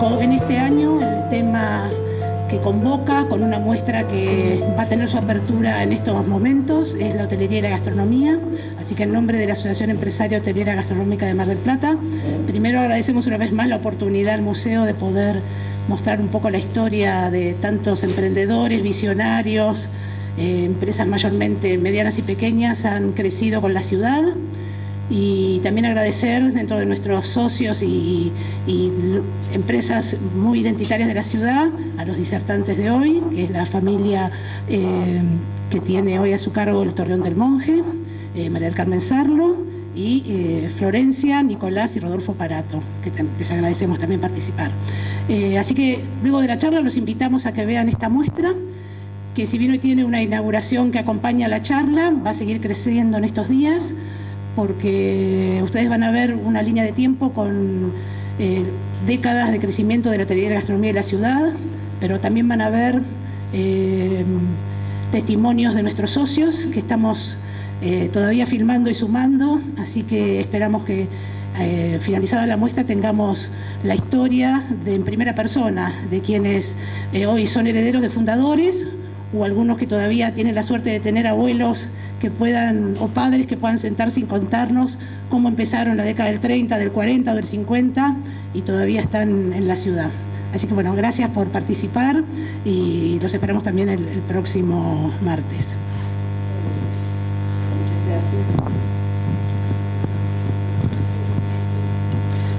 En este año el tema que convoca con una muestra que va a tener su apertura en estos momentos es la hotelería y la gastronomía, así que en nombre de la Asociación Empresaria Hotelera Gastronómica de Mar del Plata, primero agradecemos una vez más la oportunidad al museo de poder mostrar un poco la historia de tantos emprendedores, visionarios, empresas mayormente medianas y pequeñas han crecido con la ciudad. Y también agradecer dentro de nuestros socios y empresas muy identitarias de la ciudad a los disertantes de hoy, que es la familia que tiene hoy a su cargo el Torreón del Monje, María del Carmen Sarlo y Florencia, Nicolás y Rodolfo Parato, que les agradecemos también participar. Así que luego de la charla los invitamos a que vean esta muestra, que si bien hoy tiene una inauguración que acompaña a la charla, va a seguir creciendo en estos días, porque ustedes van a ver una línea de tiempo con décadas de crecimiento de la hotelería y la gastronomía de la ciudad, pero también van a ver testimonios de nuestros socios que estamos todavía filmando y sumando, así que esperamos que finalizada la muestra tengamos la historia en primera persona de quienes hoy son herederos de fundadores o algunos que todavía tienen la suerte de tener abuelos que puedan, o padres que puedan sentarse y contarnos cómo empezaron en la década del 30, del 40 o del 50 y todavía están en la ciudad. Así que bueno, gracias por participar y los esperamos también el próximo martes.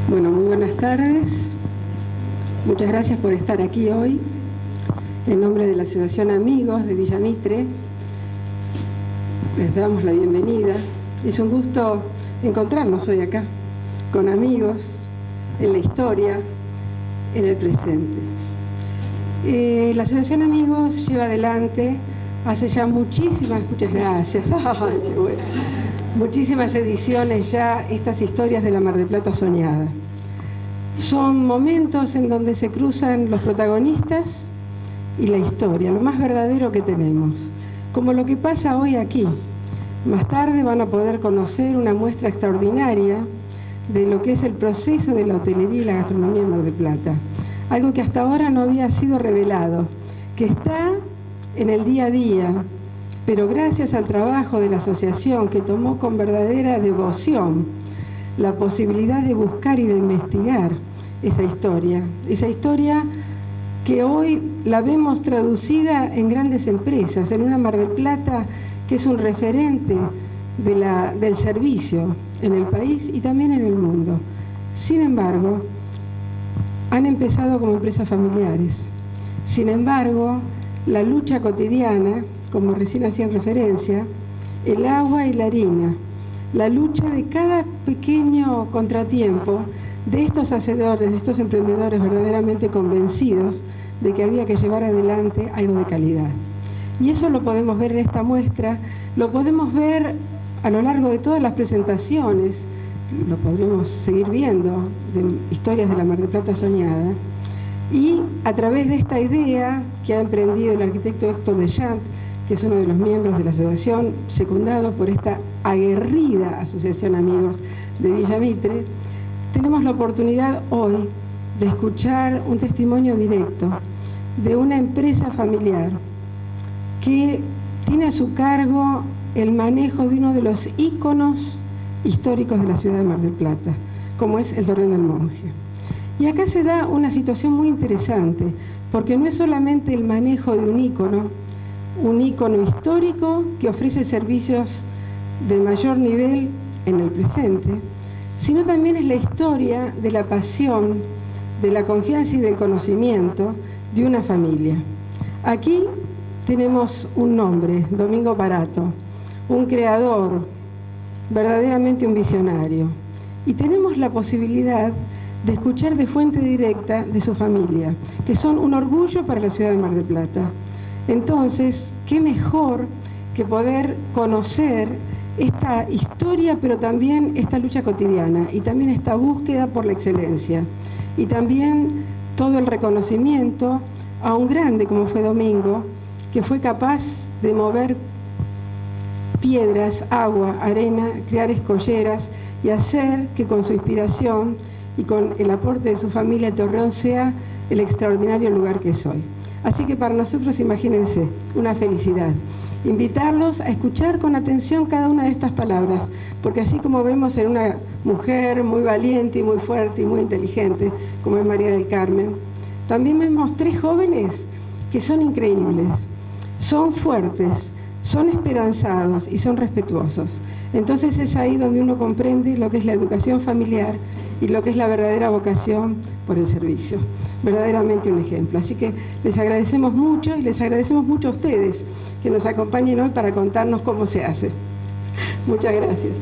Bueno, muy buenas tardes. Muchas gracias por estar aquí hoy. En nombre de la Asociación Amigos de Villa Mitre, les damos la bienvenida. Es un gusto encontrarnos hoy acá, con amigos, en la historia, en el presente. La Asociación Amigos lleva adelante hace ya muchísimas ediciones ya estas historias de la Mar del Plata soñada. Son momentos en donde se cruzan los protagonistas y la historia, lo más verdadero que tenemos. Como lo que pasa hoy aquí. Más tarde van a poder conocer una muestra extraordinaria de lo que es el proceso de la hotelería y la gastronomía en Mar del Plata. Algo que hasta ahora no había sido revelado, que está en el día a día, pero gracias al trabajo de la asociación que tomó con verdadera devoción la posibilidad de buscar y de investigar esa historia que hoy la vemos traducida en grandes empresas, en una Mar del Plata que es un referente del servicio en el país y también en el mundo. Sin embargo, han empezado como empresas familiares. Sin embargo, la lucha cotidiana, como recién hacían referencia, el agua y la harina, la lucha de cada pequeño contratiempo de estos hacedores, de estos emprendedores verdaderamente convencidos de que había que llevar adelante algo de calidad. Y eso lo podemos ver en esta muestra, lo podemos ver a lo largo de todas las presentaciones, lo podremos seguir viendo, de historias de la Mar del Plata soñada, y a través de esta idea que ha emprendido el arquitecto Héctor Deschamps, que es uno de los miembros de la asociación, secundado por esta aguerrida Asociación Amigos de Villa Mitre, tenemos la oportunidad hoy de escuchar un testimonio directo de una empresa familiar que tiene a su cargo el manejo de uno de los íconos históricos de la ciudad de Mar del Plata, como es el Torreón del Monje. Y acá se da una situación muy interesante, porque no es solamente el manejo de un ícono histórico que ofrece servicios de mayor nivel en el presente, sino también es la historia de la pasión, de la confianza y del conocimiento de una familia. Aquí tenemos un nombre, Domingo Parato, un creador, verdaderamente un visionario. Y tenemos la posibilidad de escuchar de fuente directa de su familia, que son un orgullo para la ciudad de Mar del Plata. Entonces, qué mejor que poder conocer esta historia, pero también esta lucha cotidiana, y también esta búsqueda por la excelencia, y también todo el reconocimiento a un grande como fue Domingo, que fue capaz de mover piedras, agua, arena, crear escolleras y hacer que con su inspiración y con el aporte de su familia Torreón sea el extraordinario lugar que es hoy. Así que para nosotros, imagínense, una felicidad. Invitarlos a escuchar con atención cada una de estas palabras, porque así como vemos en una mujer muy valiente y muy fuerte y muy inteligente, como es María del Carmen, también vemos 3 jóvenes que son increíbles, son fuertes, son esperanzados y son respetuosos. Entonces es ahí donde uno comprende lo que es la educación familiar y lo que es la verdadera vocación por el servicio. Verdaderamente un ejemplo. Así que les agradecemos mucho y les agradecemos mucho a ustedes que nos acompañen hoy para contarnos cómo se hace. Muchas gracias.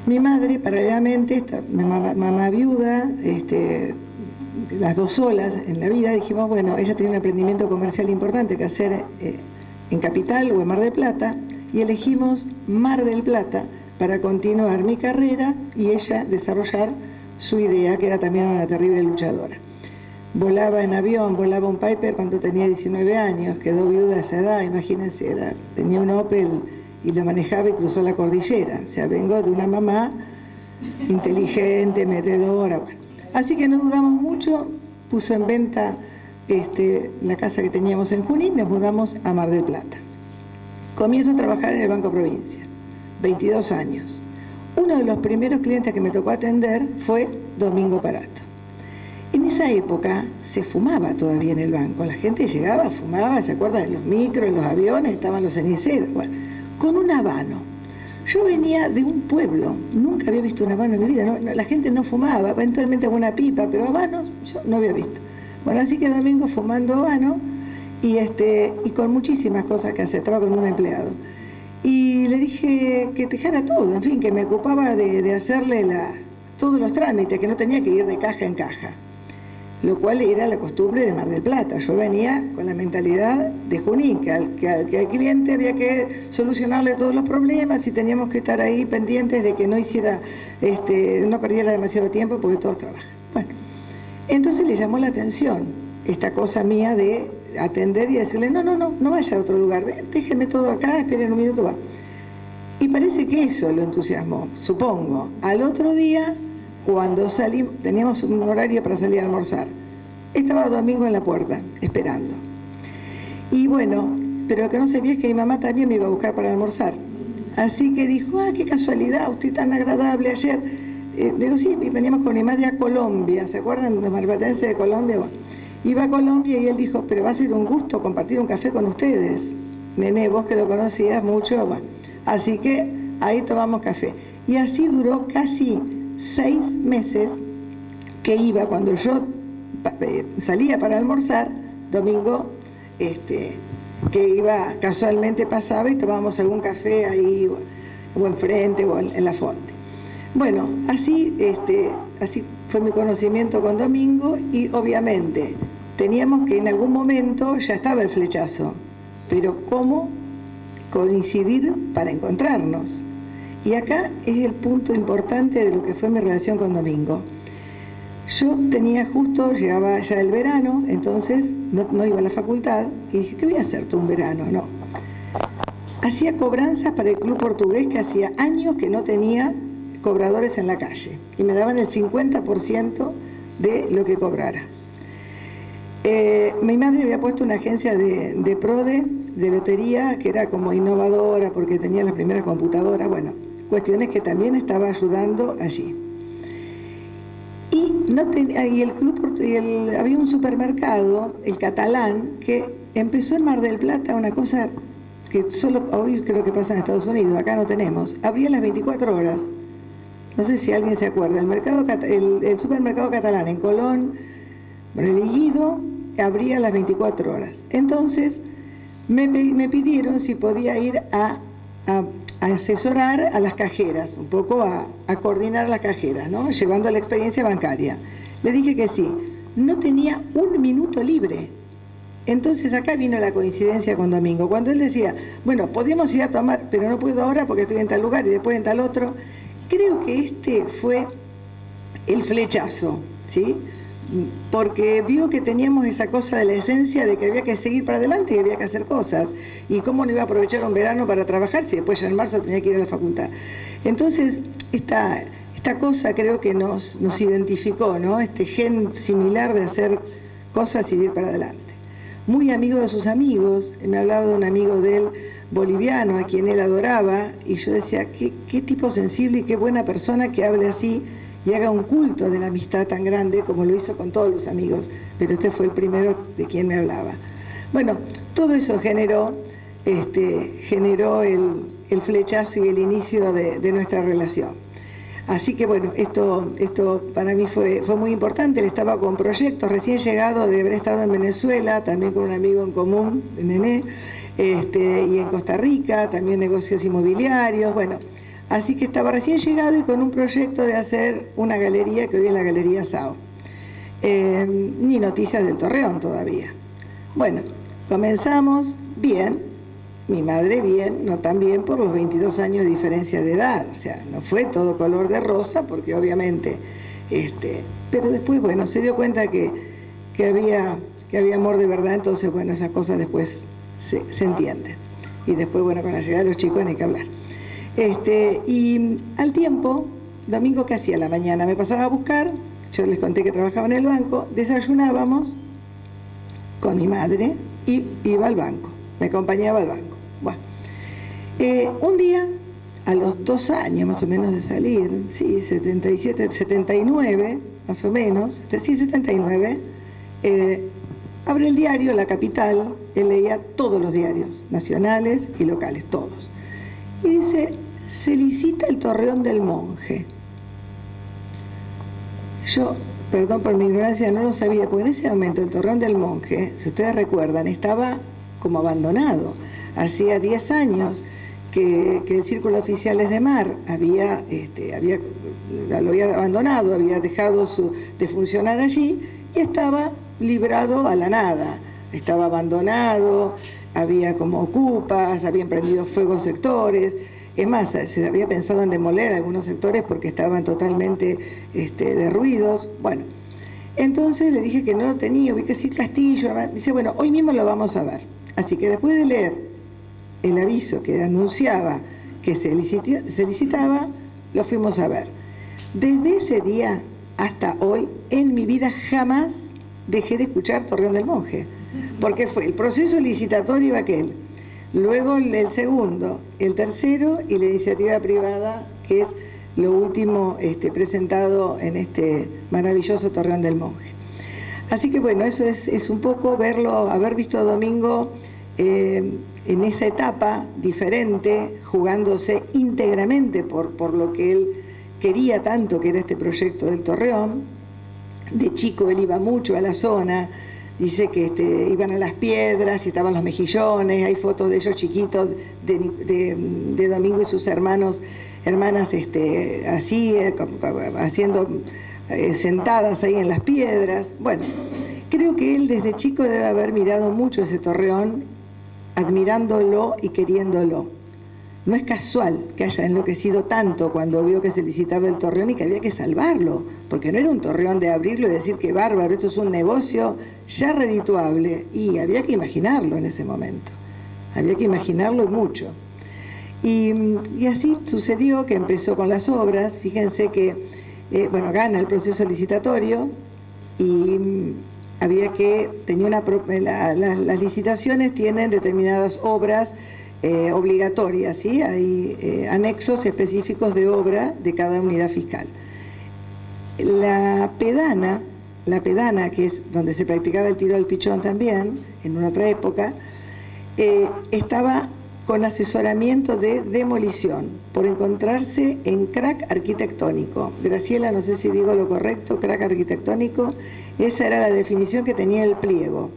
Mi madre, paralelamente, mamá viuda, las 2 solas en la vida, dijimos, bueno, ella tenía un emprendimiento comercial importante que hacer en Capital o en Mar del Plata, y elegimos Mar del Plata para continuar mi carrera y ella desarrollar su idea, que era también una terrible luchadora. Volaba en avión, volaba un Piper cuando tenía 19 años, quedó viuda a esa edad, imagínense, tenía un Opel y lo manejaba y cruzó la cordillera. O sea, vengo de una mamá inteligente, metedora, bueno. Así que no dudamos mucho, puso en venta la casa que teníamos en Junín, nos mudamos a Mar del Plata. Comienzo a trabajar en el Banco Provincia, 22 años. Uno de los primeros clientes que me tocó atender fue Domingo Parato. En esa época se fumaba todavía en el banco, la gente llegaba, fumaba, ¿se acuerdan? En los micros, en los aviones, estaban los ceniceros, bueno, con un habano. Yo venía de un pueblo, nunca había visto un habano en mi vida, no, la gente no fumaba, eventualmente con una pipa, pero habanos yo no había visto. Bueno, así que Domingo fumando habano y con muchísimas cosas que hacer, estaba con un empleado. Y le dije que dejara todo, en fin, que me ocupaba de hacerle todos los trámites, que no tenía que ir de caja en caja, lo cual era la costumbre de Mar del Plata. Yo venía con la mentalidad de Junín, que al cliente había que solucionarle todos los problemas y teníamos que estar ahí pendientes de que no hiciera, no perdiera demasiado tiempo porque todos trabajan. Bueno, entonces le llamó la atención esta cosa mía de atender y decirle, no vaya a otro lugar, déjeme todo acá, esperen un minuto, va. Y parece que eso lo entusiasmó, supongo. Al otro día, cuando salimos, teníamos un horario para salir a almorzar. Estaba Domingo en la puerta, esperando. Y bueno, pero lo que no sabía es que mi mamá también me iba a buscar para almorzar. Así que dijo, qué casualidad, usted tan agradable ayer. Digo, sí, veníamos con mi madre a Colombia, ¿se acuerdan? Los marplatenses de Colombia. Bueno, iba a Colombia y él dijo, pero va a ser un gusto compartir un café con ustedes. Nené, vos que lo conocías mucho, bueno. Así que ahí tomamos café. Y así duró casi 6 meses que iba, cuando yo salía para almorzar, Domingo, que iba, casualmente pasaba y tomábamos algún café ahí, o enfrente, o en la fonte. Bueno, así fue mi conocimiento con Domingo y obviamente teníamos que en algún momento, ya estaba el flechazo, pero ¿cómo coincidir para encontrarnos? Y acá es el punto importante de lo que fue mi relación con Domingo. Yo llegaba ya el verano, entonces no iba a la facultad, y dije, ¿qué voy a hacer todo un verano? No. Hacía cobranzas para el club portugués que hacía años que no tenía cobradores en la calle, y me daban el 50% de lo que cobrara. Mi madre había puesto una agencia de PRODE, de lotería, que era como innovadora porque tenía las primeras computadoras, bueno, cuestiones que también estaba ayudando allí. Y el club había un supermercado, el Catalán, que empezó en Mar del Plata, una cosa que solo hoy creo que pasa en Estados Unidos, acá no tenemos, abría las 24 horas. No sé si alguien se acuerda, el supermercado Catalán en Colón, bueno, el Guido, abría las 24 horas. Entonces me pidieron si podía ir a asesorar a las cajeras, un poco a coordinar a las cajeras, ¿no? Llevando la experiencia bancaria. Le dije que sí. No tenía un minuto libre. Entonces acá vino la coincidencia con Domingo. Cuando él decía, bueno, podemos ir a tomar, pero no puedo ahora porque estoy en tal lugar y después en tal otro. Creo que este fue el flechazo, ¿sí? porque vio que teníamos esa cosa de la esencia de que había que seguir para adelante y había que hacer cosas. Y cómo no iba a aprovechar un verano para trabajar si después ya en marzo tenía que ir a la facultad. Entonces, esta cosa creo que nos identificó, ¿no? Este gen similar de hacer cosas y ir para adelante. Muy amigo de sus amigos, me hablaba de un amigo de él boliviano, a quien él adoraba, y yo decía, qué tipo sensible y qué buena persona que hable así y haga un culto de la amistad tan grande como lo hizo con todos los amigos, pero este fue el primero de quien me hablaba. Bueno, todo eso generó el flechazo y el inicio de nuestra relación. Así que bueno, esto para mí fue muy importante. Él estaba con proyectos, recién llegado de haber estado en Venezuela, también con un amigo en común, Nené, y en Costa Rica, también negocios inmobiliarios, bueno. Así que estaba recién llegado y con un proyecto de hacer una galería que hoy es la Galería Sao. Ni noticias del Torreón todavía. Bueno, comenzamos bien, mi madre bien, no tan bien por los 22 años de diferencia de edad, o sea, no fue todo color de rosa porque obviamente, pero después, bueno, se dio cuenta que había amor de verdad, entonces, bueno, esas cosas después se entienden. Y después, bueno, con la llegada de los chicos no hay que hablar. Y al tiempo, domingo, ¿qué hacía a la mañana? Me pasaba a buscar, yo les conté que trabajaba en el banco, desayunábamos con mi madre y iba al banco, me acompañaba al banco. Bueno, un día, a los 2 años más o menos de salir, sí, 77, 79, más o menos, sí, 79, abre el diario La Capital, él leía todos los diarios, nacionales y locales, todos. Y dice, se licita el Torreón del Monje. Yo, perdón por mi ignorancia, no lo sabía, porque en ese momento el Torreón del Monje, si ustedes recuerdan, estaba como abandonado. Hacía 10 años que el Círculo Oficiales de Mar lo había abandonado, había dejado de funcionar allí y estaba librado a la nada. Estaba abandonado, había como ocupas, habían prendido fuego sectores. Es más, se había pensado en demoler algunos sectores porque estaban totalmente derruidos. Bueno, entonces le dije que no lo tenía, vi que sí, Castillo. Dice, bueno, hoy mismo lo vamos a ver. Así que después de leer el aviso que anunciaba que se licitaba, lo fuimos a ver. Desde ese día hasta hoy, en mi vida jamás dejé de escuchar Torreón del Monje, porque fue el proceso licitatorio aquel, luego el segundo, el tercero y la iniciativa privada, que es lo último presentado en este maravilloso Torreón del Monje. Así que bueno, eso es un poco verlo, haber visto a Domingo en esa etapa diferente, jugándose íntegramente por lo que él quería tanto, que era este proyecto del Torreón. De chico él iba mucho a la zona, dice que iban a las piedras y estaban los mejillones, hay fotos de ellos chiquitos, de Domingo y sus hermanas así, haciendo sentadas ahí en las piedras. Bueno, creo que él desde chico debe haber mirado mucho ese Torreón, admirándolo y queriéndolo. No es casual que haya enloquecido tanto cuando vio que se licitaba el Torreón y que había que salvarlo, porque no era un Torreón de abrirlo y decir que bárbaro, esto es un negocio ya redituable, y había que imaginarlo en ese momento, había que imaginarlo mucho. Y así sucedió que empezó con las obras. Fíjense que, gana el proceso licitatorio y las licitaciones tienen determinadas obras obligatorias, ¿sí? Hay anexos específicos de obra de cada unidad fiscal. La pedana, que es donde se practicaba el tiro al pichón también, en una otra época, estaba con asesoramiento de demolición, por encontrarse en crack arquitectónico. Graciela, no sé si digo lo correcto, crack arquitectónico, esa era la definición que tenía el pliego.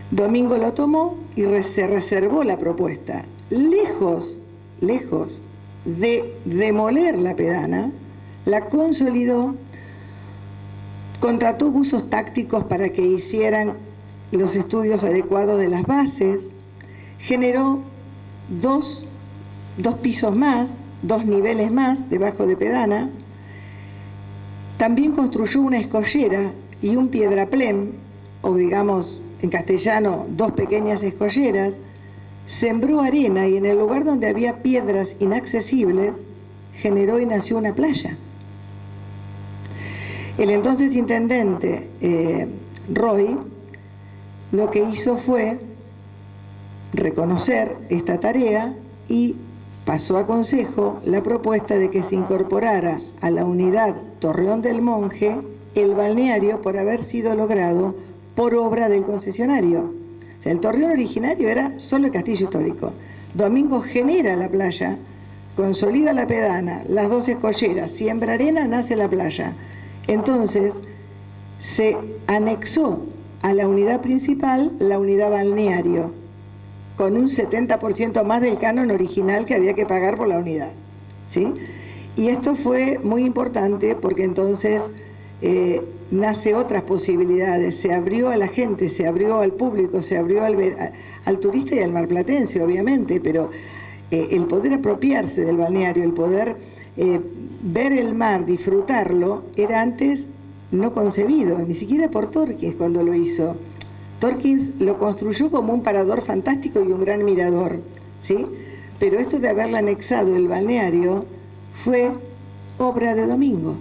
Domingo lo tomó y se reservó la propuesta. Lejos de demoler la pedana, la consolidó, contrató buzos tácticos para que hicieran los estudios adecuados de las bases, generó dos pisos más, 2 niveles más debajo de pedana, También construyó una escollera y un piedraplén, o digamos en castellano, 2 pequeñas escolleras, sembró arena y en el lugar donde había piedras inaccesibles, generó y nació una playa. El entonces intendente Roy lo que hizo fue reconocer esta tarea y pasó a Consejo la propuesta de que se incorporara a la unidad Torreón del Monje el balneario por haber sido logrado por obra del concesionario. O sea, el Torreón originario era solo el castillo histórico. Domingo genera la playa, consolida la pedana, las 2 escolleras, siembra arena, nace la playa. Entonces se anexó a la unidad principal la unidad balneario, con un 70% más del canon original que había que pagar por la unidad, ¿sí? Y esto fue muy importante porque entonces nace otras posibilidades, se abrió a la gente, se abrió al público, se abrió al turista y al marplatense, obviamente, pero el poder apropiarse del balneario, el poder ver el mar, disfrutarlo, era antes no concebido, ni siquiera por Torkins cuando lo hizo. Torkins lo construyó como un parador fantástico y un gran mirador, ¿sí? Pero esto de haberle anexado el balneario fue obra de Domingo,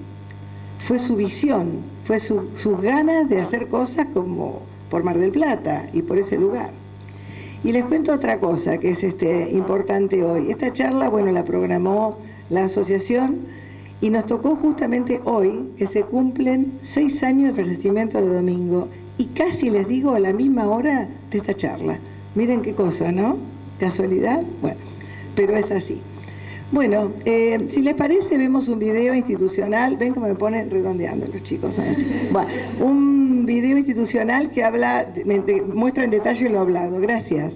fue su visión, fue sus ganas de hacer cosas como por Mar del Plata y por ese lugar. Y les cuento otra cosa que es importante hoy. Esta charla, bueno, la programó la asociación y nos tocó justamente hoy que se cumplen 6 años del fallecimiento de Domingo y casi les digo a la misma hora de esta charla. Miren qué cosa, ¿no? ¿Casualidad? Bueno, pero es así. Bueno, si les parece, vemos un video institucional. Ven cómo me ponen redondeando los chicos. Bueno, un video institucional que habla, muestra en detalle lo hablado. Gracias.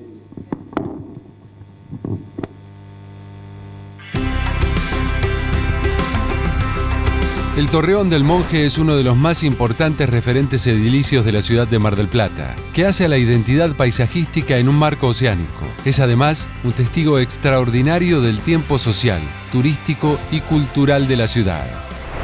El Torreón del Monje es uno de los más importantes referentes edilicios de la ciudad de Mar del Plata, que hace a la identidad paisajística en un marco oceánico. Es además un testigo extraordinario del tiempo social, turístico y cultural de la ciudad.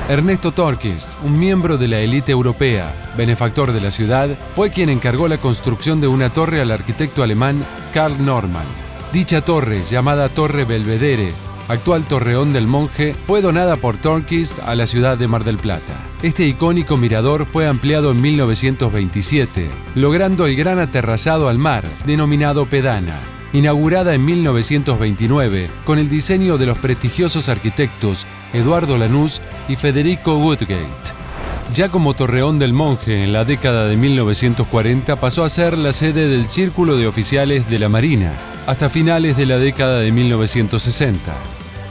Ernesto Torkins, un miembro de la élite europea, benefactor de la ciudad, fue quien encargó la construcción de una torre al arquitecto alemán Karl Norman. Dicha torre, llamada Torre Belvedere, actual Torreón del Monje, fue donada por Torkins a la ciudad de Mar del Plata. Este icónico mirador fue ampliado en 1927, logrando el gran aterrazado al mar, denominado Pedana, inaugurada en 1929 con el diseño de los prestigiosos arquitectos Eduardo Lanús y Federico Woodgate. Ya como Torreón del Monje, en la década de 1940 pasó a ser la sede del Círculo de Oficiales de la Marina, hasta finales de la década de 1960.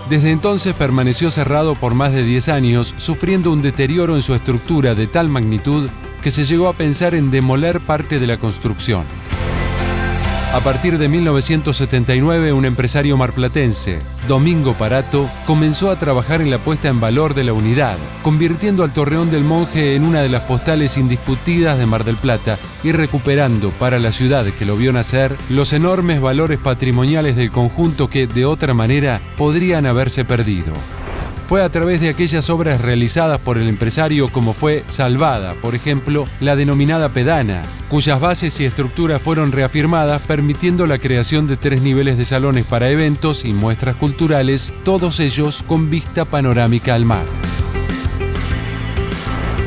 Desde entonces permaneció cerrado por más de 10 años, sufriendo un deterioro en su estructura de tal magnitud que se llegó a pensar en demoler parte de la construcción. A partir de 1979, un empresario marplatense, Domingo Parato, comenzó a trabajar en la puesta en valor de la unidad, convirtiendo al Torreón del Monje en una de las postales indiscutidas de Mar del Plata y recuperando para la ciudad que lo vio nacer los enormes valores patrimoniales del conjunto que, de otra manera, podrían haberse perdido. Fue a través de aquellas obras realizadas por el empresario como fue Salvada, por ejemplo, la denominada Pedana, cuyas bases y estructuras fueron reafirmadas, permitiendo la creación de 3 niveles de salones para eventos y muestras culturales, todos ellos con vista panorámica al mar.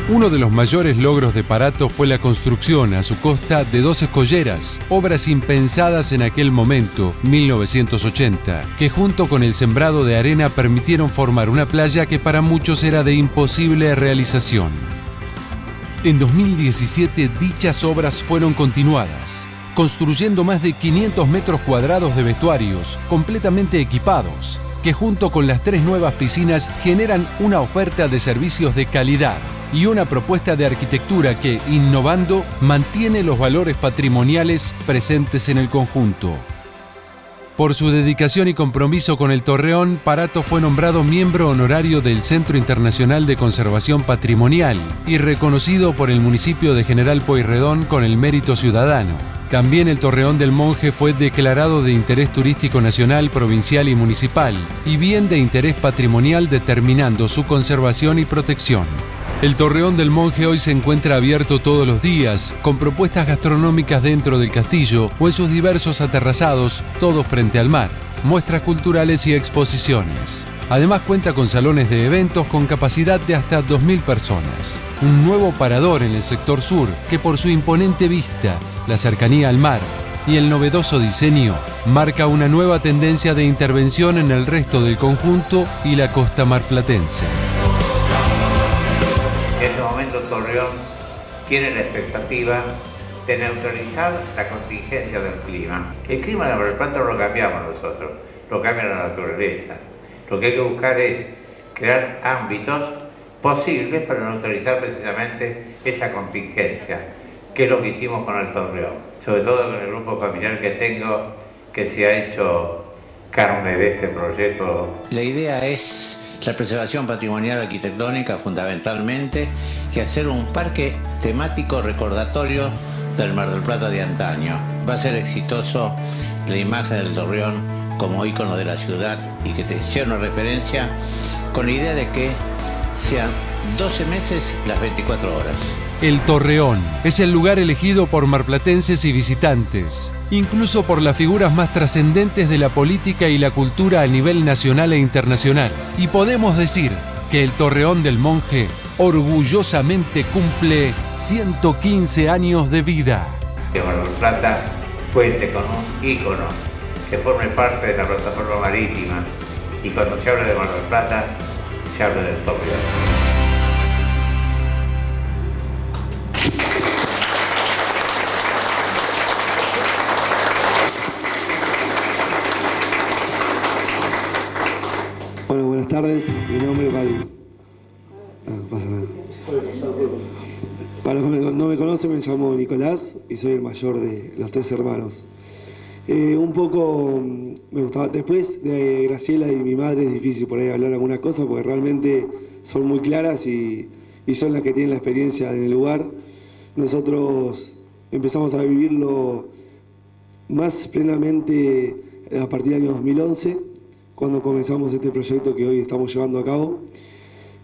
Uno de los mayores logros de Parato fue la construcción a su costa de 2 escolleras, obras impensadas en aquel momento, 1980, que junto con el sembrado de arena permitieron formar una playa que para muchos era de imposible realización. En 2017 dichas obras fueron continuadas, construyendo más de 500 metros cuadrados de vestuarios, completamente equipados, que junto con las 3 nuevas piscinas generan una oferta de servicios de calidad y una propuesta de arquitectura que, innovando, mantiene los valores patrimoniales presentes en el conjunto. Por su dedicación y compromiso con el Torreón, Parato fue nombrado miembro honorario del Centro Internacional de Conservación Patrimonial y reconocido por el municipio de General Pueyrredón con el Mérito Ciudadano. También el Torreón del Monje fue declarado de interés turístico nacional, provincial y municipal, y bien de interés patrimonial, determinando su conservación y protección. El Torreón del Monje hoy se encuentra abierto todos los días, con propuestas gastronómicas dentro del castillo o en sus diversos aterrazados, todos frente al mar, muestras culturales y exposiciones. Además cuenta con salones de eventos con capacidad de hasta 2.000 personas. Un nuevo parador en el sector sur que por su imponente vista, la cercanía al mar y el novedoso diseño, marca una nueva tendencia de intervención en el resto del conjunto y la costa marplatense. En este momento Torreón tiene la expectativa de neutralizar la contingencia del clima. El clima de Mar del Plata no lo cambiamos nosotros, lo cambia la naturaleza. Lo que hay que buscar es crear ámbitos posibles para neutralizar precisamente esa contingencia, que es lo que hicimos con el Torreón. Sobre todo con el grupo familiar que tengo, que se ha hecho carne de este proyecto. La idea es la preservación patrimonial arquitectónica fundamentalmente y hacer un parque temático recordatorio del Mar del Plata de antaño. Va a ser exitoso la imagen del Torreón como ícono de la ciudad y que sea una referencia con la idea de que sean 12 meses las 24 horas. El Torreón es el lugar elegido por marplatenses y visitantes, incluso por las figuras más trascendentes de la política y la cultura a nivel nacional e internacional. Y podemos decir que el Torreón del Monje orgullosamente cumple 115 años de vida. Que Mar del Plata cuente con un ícono que forme parte de la plataforma marítima, y cuando se habla de Mar del Plata, se habla del Torreón. Bueno, buenas tardes. Mi nombre es no pasa nada. Para los que no me conocen, me llamo Nicolás y soy el mayor de los 3 hermanos. Un poco me gustaba. Después de Graciela y mi madre es difícil por ahí hablar alguna cosa porque realmente son muy claras y son las que tienen la experiencia en el lugar. Nosotros empezamos a vivirlo más plenamente a partir del año 2011, cuando comenzamos este proyecto que hoy estamos llevando a cabo.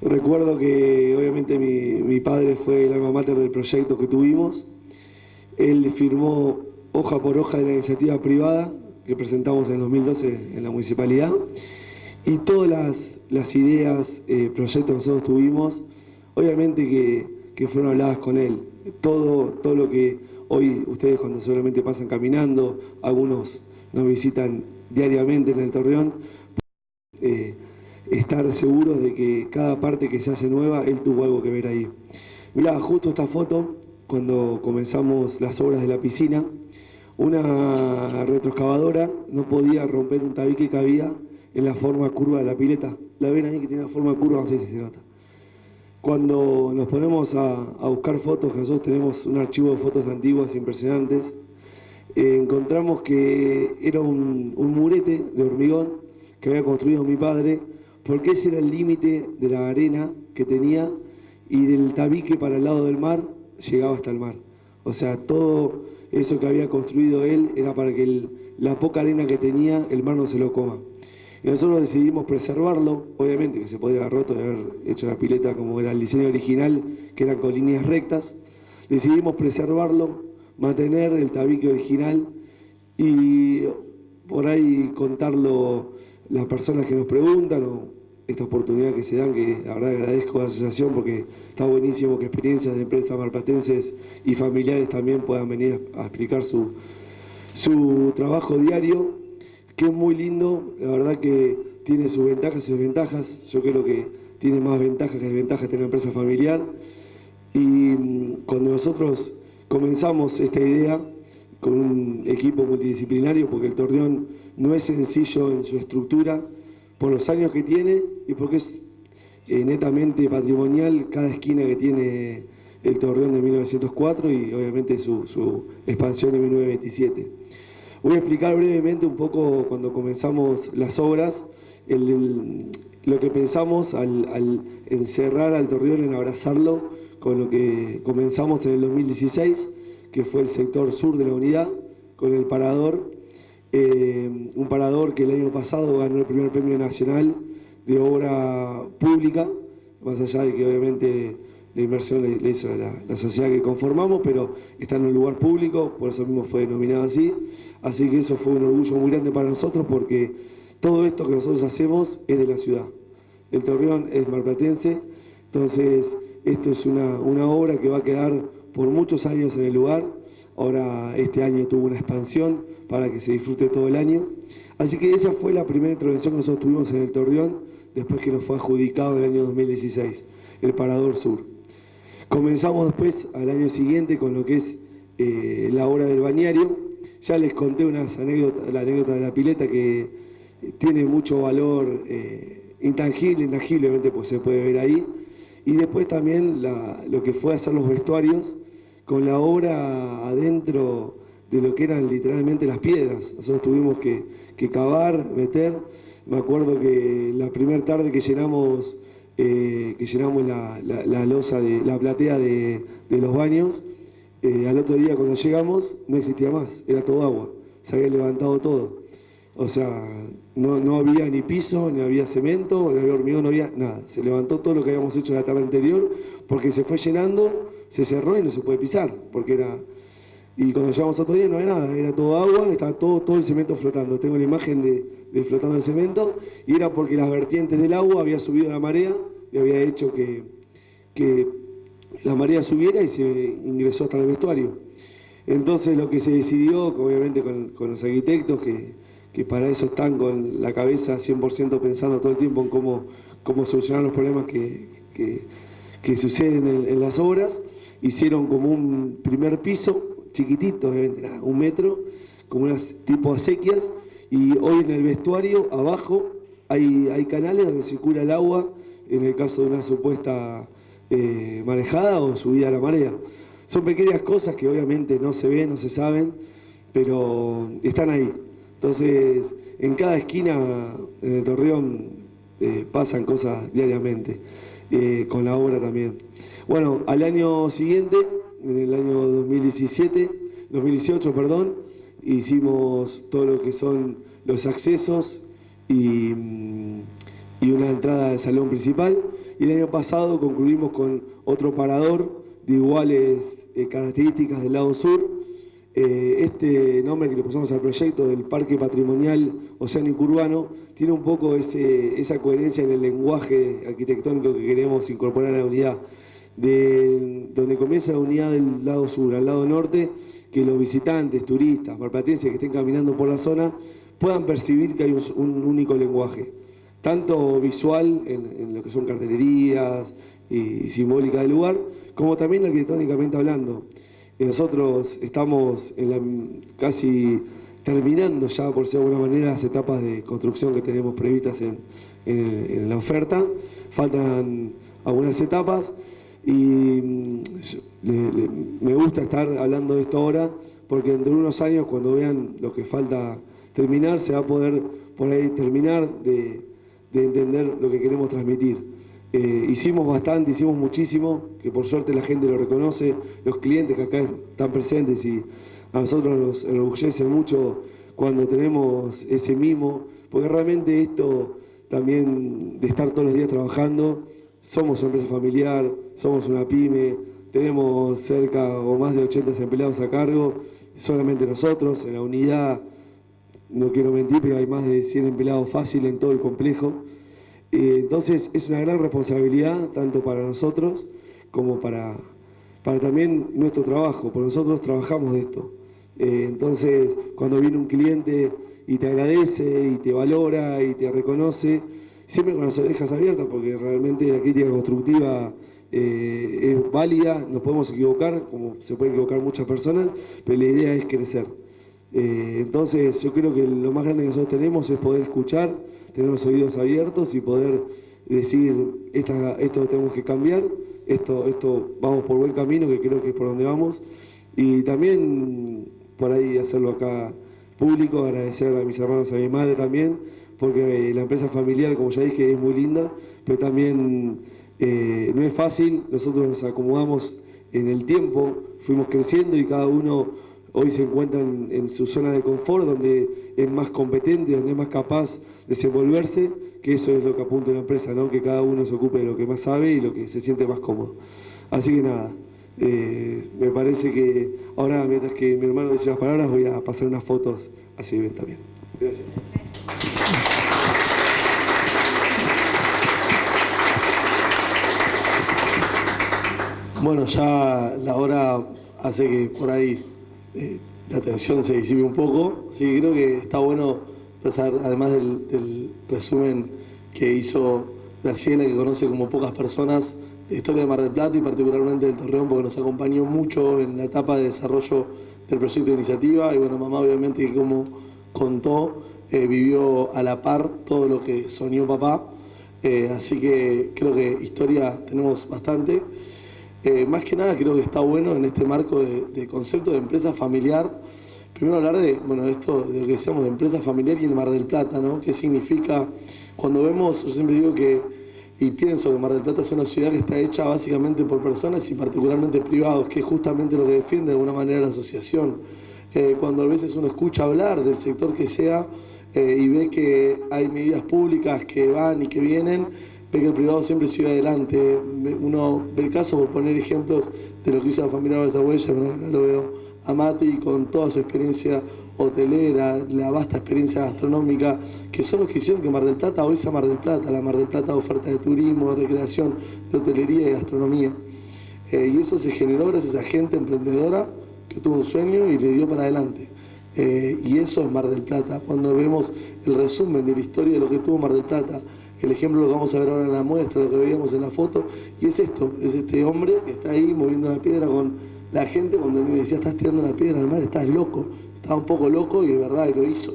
Recuerdo que obviamente mi padre fue el alma mater del proyecto que tuvimos. Él firmó hoja por hoja de la iniciativa privada que presentamos en 2012 en la municipalidad, y todas las ideas, proyectos que nosotros tuvimos, obviamente que fueron habladas con él. Todo lo que hoy ustedes, cuando seguramente pasan caminando, algunos nos visitan diariamente en el Torreón, estar seguros de que cada parte que se hace nueva, él tuvo algo que ver ahí. Mirá, justo esta foto, cuando comenzamos las obras de la piscina, una retroexcavadora no podía romper un tabique que había en la forma curva de la pileta. La ven ahí que tiene una forma curva, no sé si se nota. Cuando nos ponemos a buscar fotos, que nosotros tenemos un archivo de fotos antiguas impresionantes, encontramos que era un murete de hormigón que había construido mi padre, porque ese era el límite de la arena que tenía, y del tabique para el lado del mar llegaba hasta el mar. O sea, todo eso que había construido él era para que la poca arena que tenía, el mar no se lo coma. Y nosotros decidimos preservarlo, obviamente que se podría haber roto de haber hecho la pileta como era el diseño original, que eran con líneas rectas. Decidimos preservarlo, mantener el tabique original y por ahí contarlo las personas que nos preguntan, o esta oportunidad que se dan, que la verdad agradezco a la asociación porque está buenísimo que experiencias de empresas marplatenses y familiares también puedan venir a explicar su trabajo diario, que es muy lindo. La verdad que tiene sus ventajas y sus desventajas. Yo creo que tiene más ventajas que desventajas tener una empresa familiar. Y cuando nosotros comenzamos esta idea con un equipo multidisciplinario, porque el Torreón no es sencillo en su estructura, por los años que tiene y porque es netamente patrimonial cada esquina que tiene el Torreón de 1904 y obviamente su expansión en 1927. Voy a explicar brevemente un poco cuando comenzamos las obras, lo que pensamos al encerrar al Torreón, en abrazarlo con lo que comenzamos en el 2016, que fue el sector sur de la unidad, con el parador. Un parador que el año pasado ganó el primer premio nacional de obra pública, más allá de que obviamente la inversión la hizo la sociedad que conformamos, pero está en un lugar público, por eso mismo fue denominado así. Así que eso fue un orgullo muy grande para nosotros, porque todo esto que nosotros hacemos es de la ciudad. El Torreón es marplatense, entonces esto es una obra que va a quedar por muchos años en el lugar. Ahora este año tuvo una expansión para que se disfrute todo el año. Así que esa fue la primera intervención que nosotros tuvimos en el Torreón, después que nos fue adjudicado en el año 2016, el Parador Sur. Comenzamos después al año siguiente con lo que es la obra del bañario. Ya les conté la anécdota de la pileta, que tiene mucho valor intangiblemente, pues se puede ver ahí. Y después también lo que fue hacer los vestuarios con la obra adentro de lo que eran literalmente las piedras. Nosotros tuvimos que cavar, meter. Me acuerdo que la primera tarde que llenamos la losa, la platea de los baños, al otro día cuando llegamos no existía más, era todo agua, se había levantado todo. O sea, no había ni piso, ni había cemento, no había hormigón, no había nada. Se levantó todo lo que habíamos hecho la tarde anterior, porque se fue llenando, se cerró y no se puede pisar, porque era... Y cuando llegamos otro día no había nada, era todo agua, estaba todo el cemento flotando. Tengo la imagen de flotando el cemento, y era porque las vertientes del agua había subido la marea y había hecho que la marea subiera y se ingresó hasta el vestuario. Entonces lo que se decidió, obviamente con los arquitectos, que para eso están con la cabeza 100% pensando todo el tiempo en cómo solucionar los problemas que suceden en las obras, hicieron como un primer piso chiquitito, obviamente, 1 metro, como unas tipo acequias, y hoy en el vestuario abajo hay canales donde circula el agua en el caso de una supuesta marejada o subida a la marea. Son pequeñas cosas que obviamente no se ven, no se saben, pero están ahí. Entonces, en cada esquina en el Torreón pasan cosas diariamente, con la obra también. Bueno, al año siguiente, en el año 2018, hicimos todo lo que son los accesos y una entrada al salón principal. Y el año pasado concluimos con otro parador de iguales características del lado sur. Este nombre que le pusimos al proyecto del Parque Patrimonial Oceánico Urbano tiene un poco esa coherencia en el lenguaje arquitectónico que queremos incorporar a la unidad. Donde comienza la unidad del lado sur al lado norte, que los visitantes, turistas, marplatenses que estén caminando por la zona puedan percibir que hay un único lenguaje, tanto visual en lo que son cartelerías y simbólica del lugar, como también arquitectónicamente hablando. Nosotros estamos casi terminando ya, por decirlo de alguna manera, las etapas de construcción que tenemos previstas en la oferta. Faltan algunas etapas. Y me gusta estar hablando de esto ahora, porque dentro de unos años, cuando vean lo que falta terminar, se va a poder por ahí terminar de entender lo que queremos transmitir. Hicimos bastante, hicimos muchísimo, que por suerte la gente lo reconoce, los clientes que acá están presentes, y a nosotros nos enorgullece mucho cuando tenemos ese mimo, porque realmente esto también de estar todos los días trabajando, somos una empresa familiar, somos una pyme, tenemos cerca o más de 80 empleados a cargo, solamente nosotros, en la unidad, no quiero mentir, pero hay más de 100 empleados fácil en todo el complejo. Entonces es una gran responsabilidad, tanto para nosotros como para también nuestro trabajo, porque nosotros trabajamos de esto. Entonces, cuando viene un cliente y te agradece y te valora y te reconoce, siempre con las orejas abiertas, porque realmente la crítica constructiva es válida, nos podemos equivocar, como se pueden equivocar muchas personas, pero la idea es crecer. Entonces yo creo que lo más grande que nosotros tenemos es poder escuchar, tener los oídos abiertos y poder decir, esto tenemos que cambiar, esto vamos por buen camino, que creo que es por donde vamos, y también por ahí hacerlo acá público, agradecer a mis hermanos, a mi madre también, porque la empresa familiar, como ya dije, es muy linda, pero también no es fácil. Nosotros nos acomodamos en el tiempo, fuimos creciendo y cada uno hoy se encuentra en su zona de confort, donde es más competente, donde es más capaz de desenvolverse, que eso es lo que apunta la empresa, ¿no? Que cada uno se ocupe de lo que más sabe y lo que se siente más cómodo. Así que nada, me parece que ahora, mientras que mi hermano dice las palabras, voy a pasar unas fotos así ven también. Gracias. Bueno, ya la hora hace que por ahí la atención se disipe un poco. Sí, creo que está bueno empezar, además del resumen que hizo Graciela, que conoce como pocas personas la historia de Mar del Plata y particularmente del Torreón, porque nos acompañó mucho en la etapa de desarrollo del proyecto de iniciativa. Y bueno, mamá obviamente, que como contó, vivió a la par todo lo que soñó papá. Así que creo que historia tenemos bastante. Más que nada creo que está bueno en este marco de concepto de empresa familiar, primero hablar de, bueno, esto de lo que decíamos de empresa familiar y el Mar del Plata, ¿no? ¿Qué significa? Cuando vemos, yo siempre digo que, y pienso que Mar del Plata es una ciudad que está hecha básicamente por personas y particularmente privados, que es justamente lo que defiende de alguna manera la asociación. Cuando a veces uno escucha hablar del sector que sea y ve que hay medidas públicas que van y que vienen, ve que el privado siempre sigue adelante. Uno ve el caso, por poner ejemplos, de lo que hizo la familia Balzahuella, ¿no? Acá lo veo a Mati con toda su experiencia hotelera, la vasta experiencia gastronómica, que son los que hicieron que Mar del Plata hoy sea Mar del Plata, la Mar del Plata de oferta de turismo, de recreación, de hotelería y gastronomía. Y eso se generó gracias a gente emprendedora que tuvo un sueño y le dio para adelante. Y eso es Mar del Plata. Cuando vemos el resumen de la historia de lo que tuvo Mar del Plata, el ejemplo lo que vamos a ver ahora en la muestra, lo que veíamos en la foto, y es esto, es este hombre que está ahí moviendo la piedra con la gente. Cuando él me decía, estás tirando la piedra al mar, estás loco. Estaba un poco loco y de verdad lo hizo.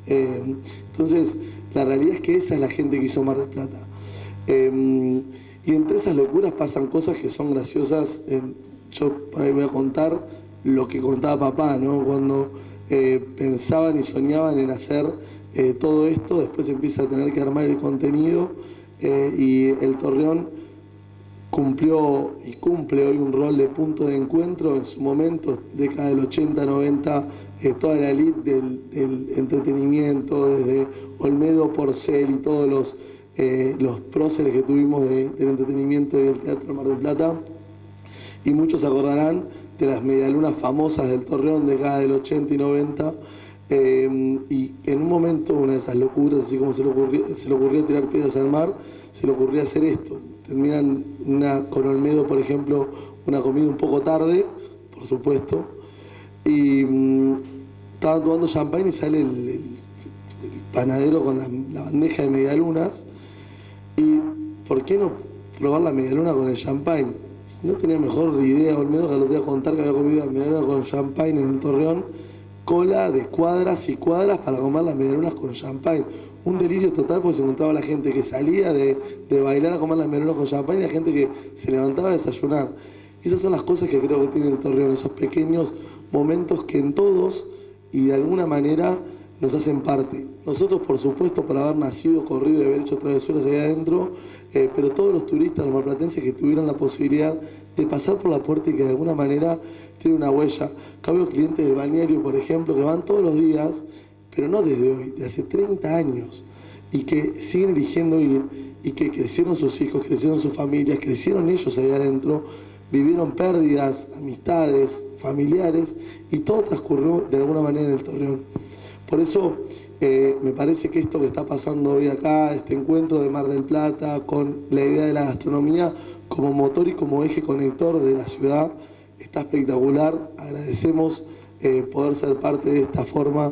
Entonces, la realidad es que esa es la gente que hizo Mar del Plata. Y entre esas locuras pasan cosas que son graciosas. Yo por ahí voy a contar lo que contaba papá, ¿no? Cuando pensaban y soñaban en hacer todo esto, después empieza a tener que armar el contenido y el Torreón cumplió y cumple hoy un rol de punto de encuentro. En su momento, década del 80, 90, toda la elite del entretenimiento, desde Olmedo, Porcel y todos los próceres que tuvimos del entretenimiento y del teatro Mar del Plata. Y muchos se acordarán de las medialunas famosas del Torreón, década del 80 y 90. Y en un momento, una de esas locuras, así como se le ocurría tirar piedras al mar, se le ocurría hacer esto. Terminan con Olmedo, por ejemplo, una comida un poco tarde, por supuesto, y estaban tomando champán y sale el panadero con la bandeja de medialunas. Y ¿por qué no probar la medialuna con el champán? No tenía mejor idea Olmedo que lo voy a contar, que había comido la medialuna con champán en el Torreón, cola de cuadras y cuadras para comer las medialunas con champán. Un delirio total, porque se encontraba la gente que salía de bailar a comer las medialunas con champán y la gente que se levantaba a desayunar. Y esas son las cosas que creo que tiene el Torreón, esos pequeños momentos que en todos y de alguna manera nos hacen parte. Nosotros, por supuesto, por haber nacido, corrido y haber hecho travesuras ahí adentro, pero todos los turistas, los marplatenses que tuvieron la posibilidad de pasar por la puerta y que de alguna manera tiene una huella. Acá veo clientes del balneario, por ejemplo, que van todos los días, pero no desde hoy, de hace 30 años, y que siguen eligiendo ir, y que crecieron sus hijos, crecieron sus familias, crecieron ellos ahí adentro, vivieron pérdidas, amistades, familiares, y todo transcurrió de alguna manera en el Torreón. Por eso me parece que esto que está pasando hoy acá, este encuentro de Mar del Plata, con la idea de la gastronomía como motor y como eje conector de la ciudad, está espectacular. Agradecemos poder ser parte de esta forma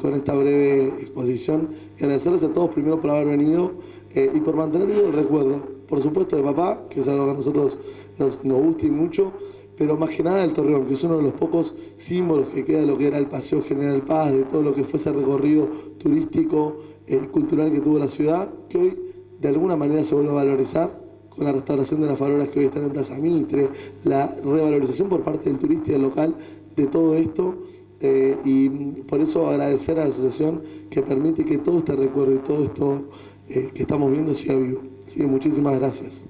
con esta breve exposición, y agradecerles a todos primero por haber venido y por mantener vivo el recuerdo, por supuesto, de papá, que es algo que a nosotros nos gusta y mucho, pero más que nada del Torreón, que es uno de los pocos símbolos que queda de lo que era el Paseo General Paz, de todo lo que fue ese recorrido turístico y cultural que tuvo la ciudad, que hoy de alguna manera se vuelve a valorizar con la restauración de las farolas que hoy están en Plaza Mitre, la revalorización por parte del turista local de todo esto. Y por eso agradecer a la asociación que permite que todo este recuerdo y todo esto que estamos viendo siga vivo. Así que muchísimas gracias.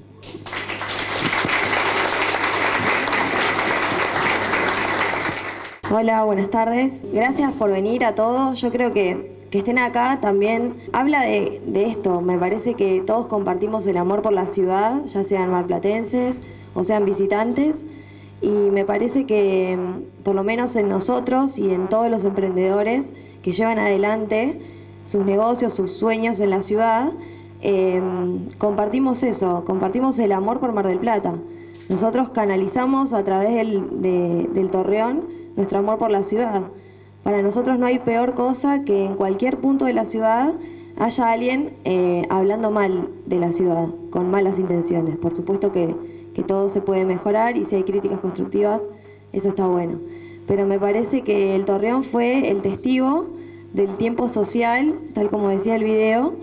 Hola, buenas tardes. Gracias por venir a todos. Yo creo que estén acá también habla de esto. Me parece que todos compartimos el amor por la ciudad, ya sean marplatenses o sean visitantes. Y me parece que, por lo menos en nosotros y en todos los emprendedores que llevan adelante sus negocios, sus sueños en la ciudad, compartimos eso, compartimos el amor por Mar del Plata. Nosotros canalizamos a través del Torreón nuestro amor por la ciudad. Para nosotros no hay peor cosa que en cualquier punto de la ciudad haya alguien hablando mal de la ciudad, con malas intenciones. Por supuesto que todo se puede mejorar y si hay críticas constructivas, eso está bueno. Pero me parece que el Torreón fue el testigo del tiempo social, tal como decía el video,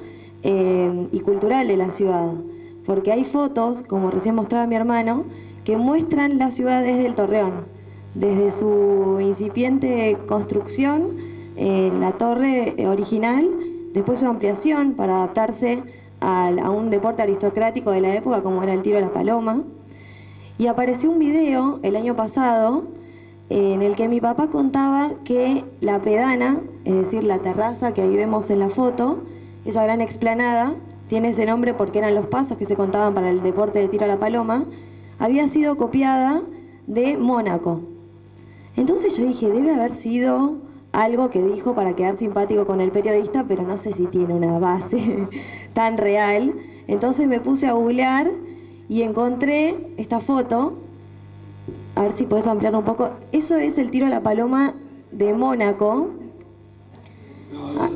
y cultural de la ciudad. Porque hay fotos, como recién mostraba mi hermano, que muestran la ciudad desde el Torreón, desde su incipiente construcción, la torre original, después su ampliación para adaptarse a un deporte aristocrático de la época como era el tiro a la paloma. Y apareció un video el año pasado en el que mi papá contaba que la pedana, es decir, la terraza que ahí vemos en la foto, esa gran explanada, tiene ese nombre porque eran los pasos que se contaban para el deporte de tiro a la paloma, había sido copiada de Mónaco. Entonces yo dije, debe haber sido algo que dijo para quedar simpático con el periodista, pero no sé si tiene una base tan real. Entonces me puse a googlear y encontré esta foto. A ver si podés ampliar un poco. Eso es el tiro a la paloma de Mónaco.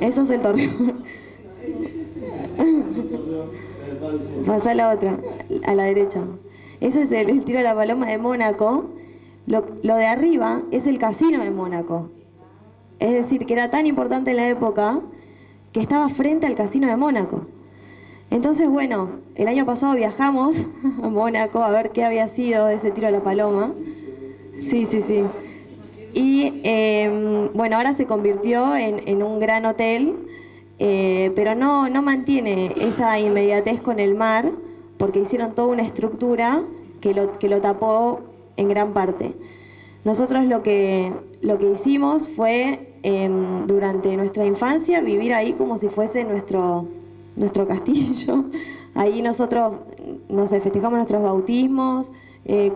Eso es el Torreón. Pasá a la otra, a la derecha. Eso es el tiro a la paloma de Mónaco. Lo de arriba es el casino de Mónaco. Es decir, que era tan importante en la época que estaba frente al casino de Mónaco. Entonces, bueno, el año pasado viajamos a Mónaco a ver qué había sido ese tiro a la paloma. Sí. Y bueno, ahora se convirtió en un gran hotel, pero no mantiene esa inmediatez con el mar, porque hicieron toda una estructura que lo tapó en gran parte. Nosotros lo que hicimos fue, durante nuestra infancia, vivir ahí como si fuese nuestro castillo. Ahí nosotros festejamos nuestros bautismos,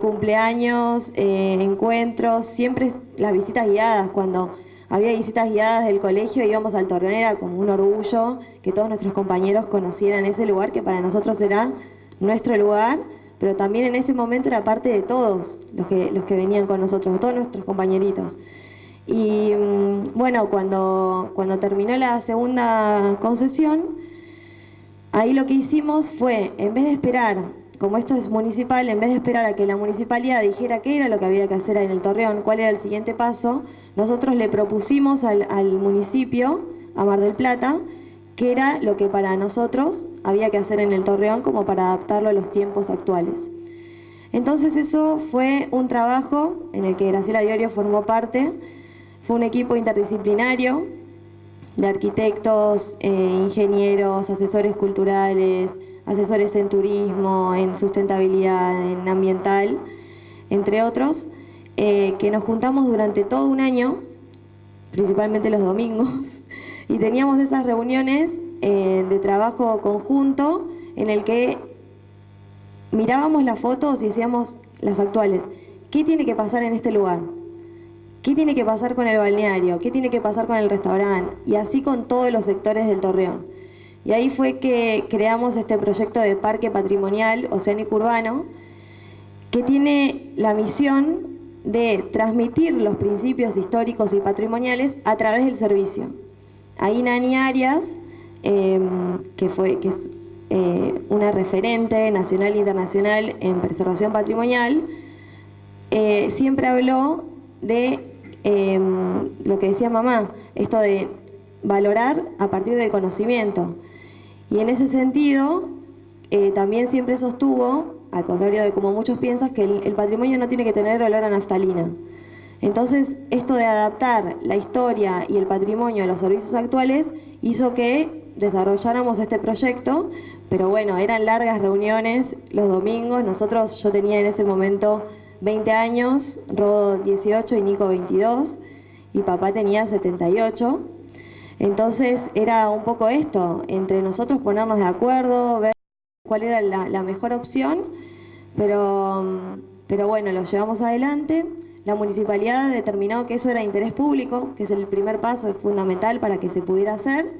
cumpleaños, encuentros, siempre las visitas guiadas. Cuando había visitas guiadas del colegio íbamos al Torreón, era como un orgullo que todos nuestros compañeros conocieran ese lugar que para nosotros era nuestro lugar, pero también en ese momento era parte de todos los que venían con nosotros, de todos nuestros compañeritos. Y bueno, cuando terminó la segunda concesión, ahí lo que hicimos fue, en vez de esperar, como esto es municipal, en vez de esperar a que la municipalidad dijera qué era lo que había que hacer en el Torreón, cuál era el siguiente paso, nosotros le propusimos al municipio, a Mar del Plata, qué era lo que para nosotros había que hacer en el Torreón como para adaptarlo a los tiempos actuales. Entonces eso fue un trabajo en el que Graciela Diorio formó parte. Fue un equipo interdisciplinario de arquitectos, ingenieros, asesores culturales, asesores en turismo, en sustentabilidad, en ambiental, entre otros, que nos juntamos durante todo un año, principalmente los domingos, y teníamos esas reuniones de trabajo conjunto en el que mirábamos las fotos y decíamos, las actuales, ¿qué tiene que pasar en este lugar? ¿Qué tiene que pasar con el balneario? ¿Qué tiene que pasar con el restaurante? Y así con todos los sectores del Torreón. Y ahí fue que creamos este proyecto de Parque Patrimonial Oceánico Urbano, que tiene la misión de transmitir los principios históricos y patrimoniales a través del servicio. Ahí Nani Arias, que es una referente nacional e internacional en preservación patrimonial, siempre habló de lo que decía mamá, esto de valorar a partir del conocimiento. Y en ese sentido, también siempre sostuvo, al contrario de como muchos piensan, que el patrimonio no tiene que tener olor a naftalina. Entonces, esto de adaptar la historia y el patrimonio a los servicios actuales hizo que desarrolláramos este proyecto, pero bueno, eran largas reuniones los domingos. Yo tenía en ese momento 20 años, Rodo 18 y Nico 22, y papá tenía 78. Entonces era un poco esto, entre nosotros ponernos de acuerdo, ver cuál era la mejor opción pero bueno, lo llevamos adelante. La municipalidad determinó que eso era de interés público, que es el primer paso, es fundamental para que se pudiera hacer.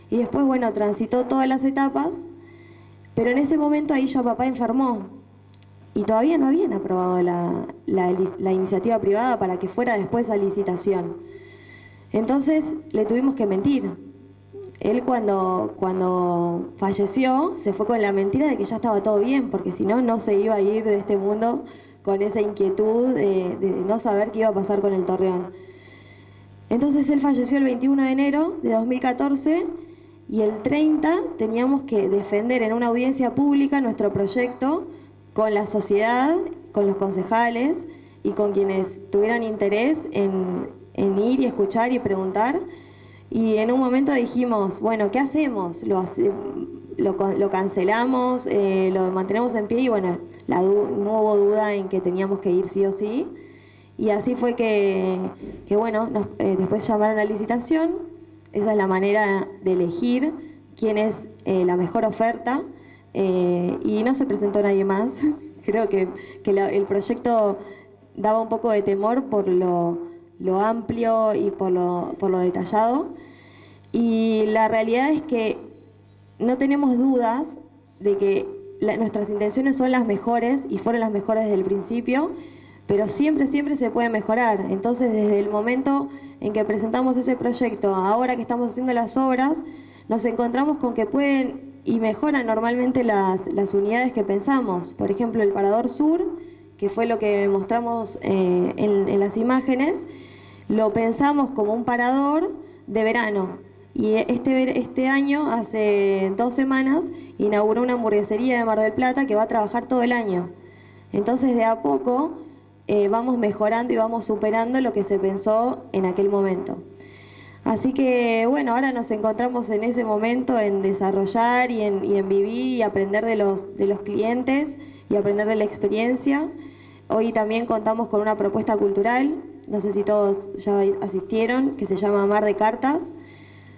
Y después, bueno, transitó todas las etapas, pero en ese momento ahí ya papá enfermó. Y todavía no habían aprobado la iniciativa privada para que fuera después a licitación. Entonces le tuvimos que mentir. Él cuando falleció se fue con la mentira de que ya estaba todo bien, porque si no, no se iba a ir de este mundo con esa inquietud de no saber qué iba a pasar con el Torreón. Entonces él falleció el 21 de enero de 2014 y el 30 teníamos que defender en una audiencia pública nuestro proyecto con la sociedad, con los concejales y con quienes tuvieran interés en ir y escuchar y preguntar. Y en un momento dijimos, bueno, ¿qué hacemos? Lo cancelamos, lo mantenemos en pie y bueno, no hubo duda en que teníamos que ir sí o sí. Y así fue que bueno, después llamaron a licitación. Esa es la manera de elegir quién es la mejor oferta. Y no se presentó nadie más. Creo que el proyecto daba un poco de temor por lo amplio y por lo detallado. Y la realidad es que no tenemos dudas de que nuestras intenciones son las mejores y fueron las mejores desde el principio, pero siempre se puede mejorar. Entonces, desde el momento en que presentamos ese proyecto, ahora que estamos haciendo las obras, nos encontramos con que pueden y mejoran normalmente las unidades que pensamos. Por ejemplo, el Parador Sur, que fue lo que mostramos en las imágenes, lo pensamos como un parador de verano. Y este año, hace 2 semanas, inauguró una hamburguesería de Mar del Plata que va a trabajar todo el año. Entonces, de a poco vamos mejorando y vamos superando lo que se pensó en aquel momento. Así que, bueno, ahora nos encontramos en ese momento en desarrollar y en vivir y aprender de los clientes y aprender de la experiencia. Hoy también contamos con una propuesta cultural, no sé si todos ya asistieron, que se llama Mar de Cartas.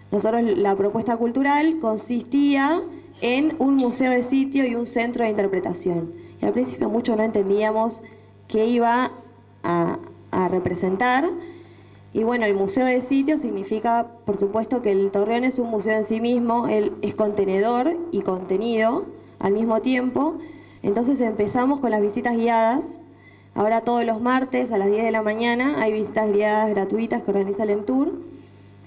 Nosotros, la propuesta cultural consistía en un museo de sitio y un centro de interpretación. Y al principio mucho no entendíamos qué iba a representar. Y bueno, el museo de sitio significa, por supuesto, que el Torreón es un museo en sí mismo, él es contenedor y contenido al mismo tiempo. Entonces empezamos con las visitas guiadas. Ahora todos los martes a las 10 de la mañana hay visitas guiadas gratuitas que organiza el EMTUR.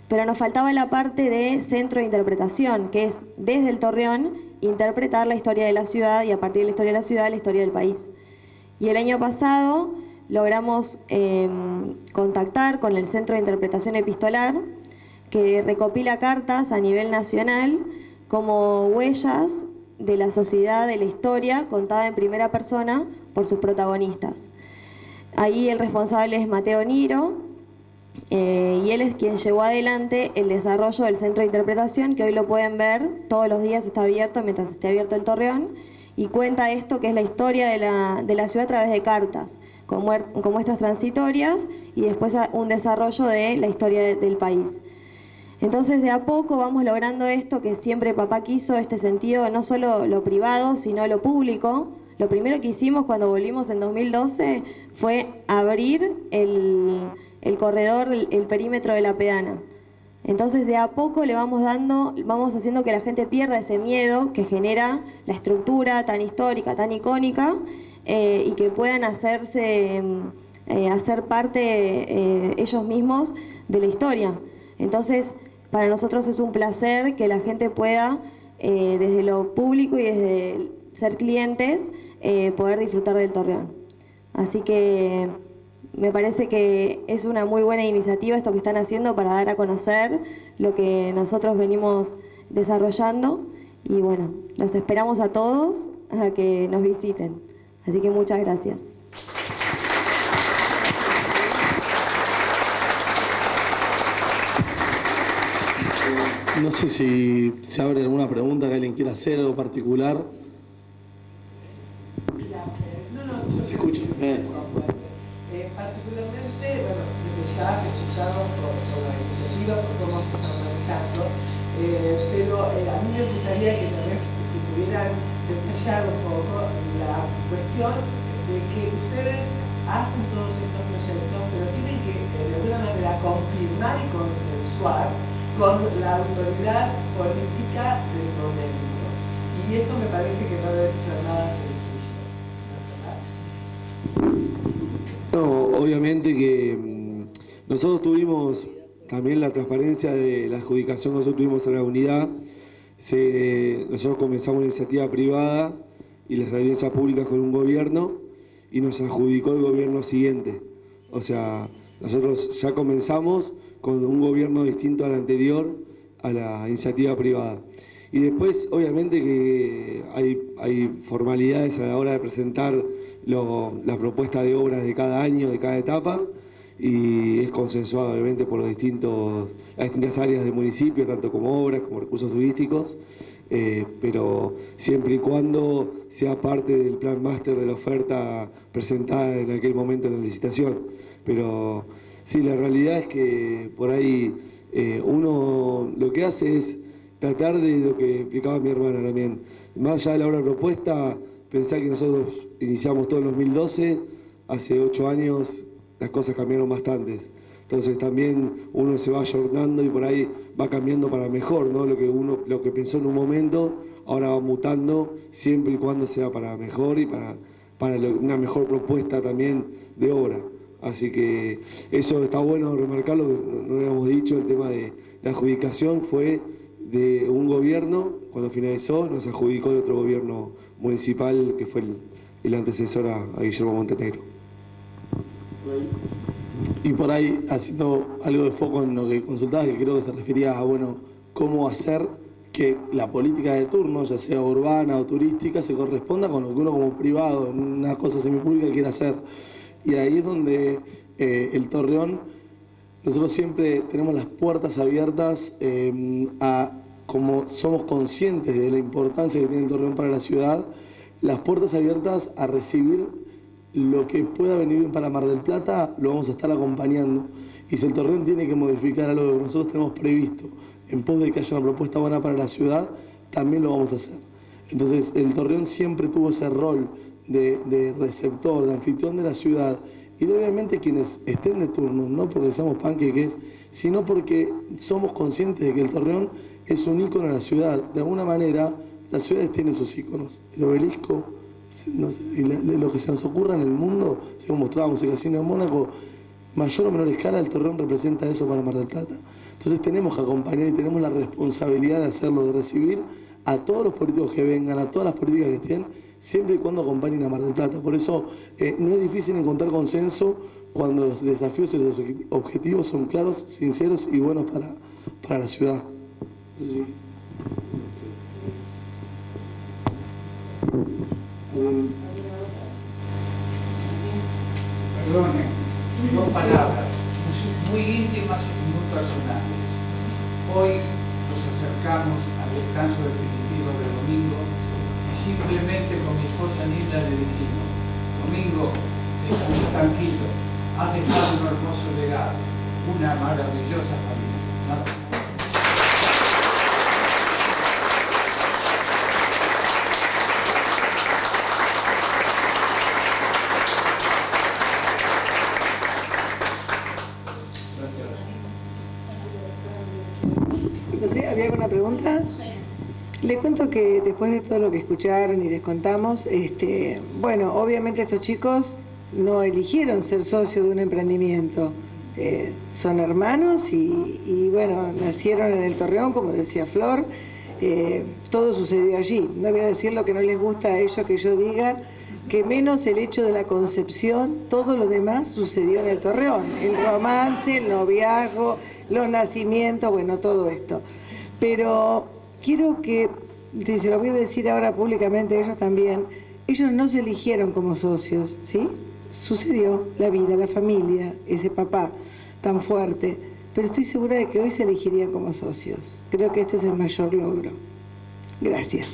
Pero nos faltaba la parte de centro de interpretación, que es desde el Torreón interpretar la historia de la ciudad y a partir de la historia de la ciudad, la historia del país. Y el año pasado logramos contactar con el Centro de Interpretación Epistolar, que recopila cartas a nivel nacional como huellas de la sociedad, de la historia, contada en primera persona por sus protagonistas. Ahí el responsable es Mateo Niro, y él es quien llevó adelante el desarrollo del Centro de Interpretación, que hoy lo pueden ver, todos los días está abierto mientras esté abierto el Torreón, y cuenta esto que es la historia de la ciudad a través de cartas, con muestras transitorias y después un desarrollo de la historia del país. Entonces, de a poco vamos logrando esto que siempre papá quiso, este sentido, no solo lo privado, sino lo público. Lo primero que hicimos cuando volvimos en 2012 fue abrir el corredor, el perímetro de la Pedana. Entonces, de a poco le vamos haciendo que la gente pierda ese miedo que genera la estructura tan histórica, tan icónica, y que puedan hacer parte ellos mismos de la historia. Entonces, para nosotros es un placer que la gente pueda, desde lo público y desde ser clientes, poder disfrutar del Torreón. Así que me parece que es una muy buena iniciativa esto que están haciendo para dar a conocer lo que nosotros venimos desarrollando. Y bueno, los esperamos a todos a que nos visiten. Así que muchas gracias. No sé si se abre alguna pregunta que alguien quiera hacer, algo particular. ¿Se escucha? Particularmente, bueno, desde ya felicitados por la iniciativa, por cómo se está manejando, pero a mí me gustaría que también, si pudieran detallar un poco la cuestión de que ustedes hacen todos estos proyectos, pero tienen que de alguna manera confirmar y consensuar con la autoridad política del momento. Y eso me parece que no debe ser nada sencillo. No, obviamente que nosotros tuvimos también la transparencia de la adjudicación que nosotros tuvimos en la unidad. Nosotros comenzamos una iniciativa privada y las audiencias públicas con un gobierno y nos adjudicó el gobierno siguiente. O sea, nosotros ya comenzamos con un gobierno distinto al anterior a la iniciativa privada. Y después, obviamente que hay formalidades a la hora de presentar la propuesta de obras de cada año, de cada etapa, y es consensuado obviamente por las distintas áreas del municipio, tanto como obras como recursos turísticos, pero siempre y cuando sea parte del plan máster de la oferta presentada en aquel momento en la licitación. Pero sí, la realidad es que por ahí uno lo que hace es tratar de lo que explicaba mi hermana también. Más allá de la obra propuesta, pensar que nosotros iniciamos todo en 2012, hace 8 años las cosas cambiaron bastantes. Entonces también uno se va ayornando y por ahí va cambiando para mejor, ¿no? Lo que pensó en un momento ahora va mutando siempre y cuando sea para mejor y para una mejor propuesta también de obra. Así que eso está bueno remarcarlo, no habíamos dicho, el tema de la adjudicación fue de un gobierno, cuando finalizó nos adjudicó de otro gobierno municipal que fue el antecesor a Guillermo Montenegro. Y por ahí, haciendo algo de foco en lo que consultabas, que creo que se refería a, bueno, cómo hacer que la política de turno, ya sea urbana o turística, se corresponda con lo que uno como privado, en una cosa semipública, quiere hacer. Y ahí es donde el Torreón, nosotros siempre tenemos las puertas abiertas como somos conscientes de la importancia que tiene el Torreón para la ciudad, las puertas abiertas a recibir lo que pueda venir para Mar del Plata, lo vamos a estar acompañando. Y si el Torreón tiene que modificar algo que nosotros tenemos previsto en pos de que haya una propuesta buena para la ciudad, también lo vamos a hacer. Entonces el Torreón siempre tuvo ese rol de receptor, de anfitrión de la ciudad, y de obviamente quienes estén de turno, no porque seamos panqueques, sino porque somos conscientes de que el Torreón es un ícono de la ciudad. De alguna manera, las ciudades tienen sus íconos. El obelisco, no sé, y lo que se nos ocurra en el mundo, si mostrábamos el Casino de Mónaco, mayor o menor escala, el Torreón representa eso para Mar del Plata. Entonces tenemos que acompañar y tenemos la responsabilidad de hacerlo, de recibir a todos los políticos que vengan, a todas las políticas que estén, siempre y cuando acompañen a Mar del Plata. Por eso no es difícil encontrar consenso cuando los desafíos y los objetivos son claros, sinceros y buenos para la ciudad. Sí. Perdone, 2 palabras, muy íntimas y muy personales. Hoy nos acercamos al descanso definitivo del domingo y simplemente con mi esposa Nilda le dijimos: Domingo, descansa tranquilo, has dejado un hermoso legado, una maravillosa familia. ¿No? ¿Había alguna pregunta? Les cuento que después de todo lo que escucharon y les contamos, bueno, obviamente estos chicos no eligieron ser socios de un emprendimiento. Son hermanos y bueno, nacieron en el Torreón, como decía Flor. Todo sucedió allí. No voy a decir lo que no les gusta a ellos que yo diga, que menos el hecho de la concepción, todo lo demás sucedió en el Torreón. El romance, el noviazgo, los nacimientos, bueno, todo esto. Pero quiero que, se lo voy a decir ahora públicamente a ellos también, ellos no se eligieron como socios, ¿sí? Sucedió la vida, la familia, ese papá tan fuerte, pero estoy segura de que hoy se elegirían como socios. Creo que este es el mayor logro. Gracias.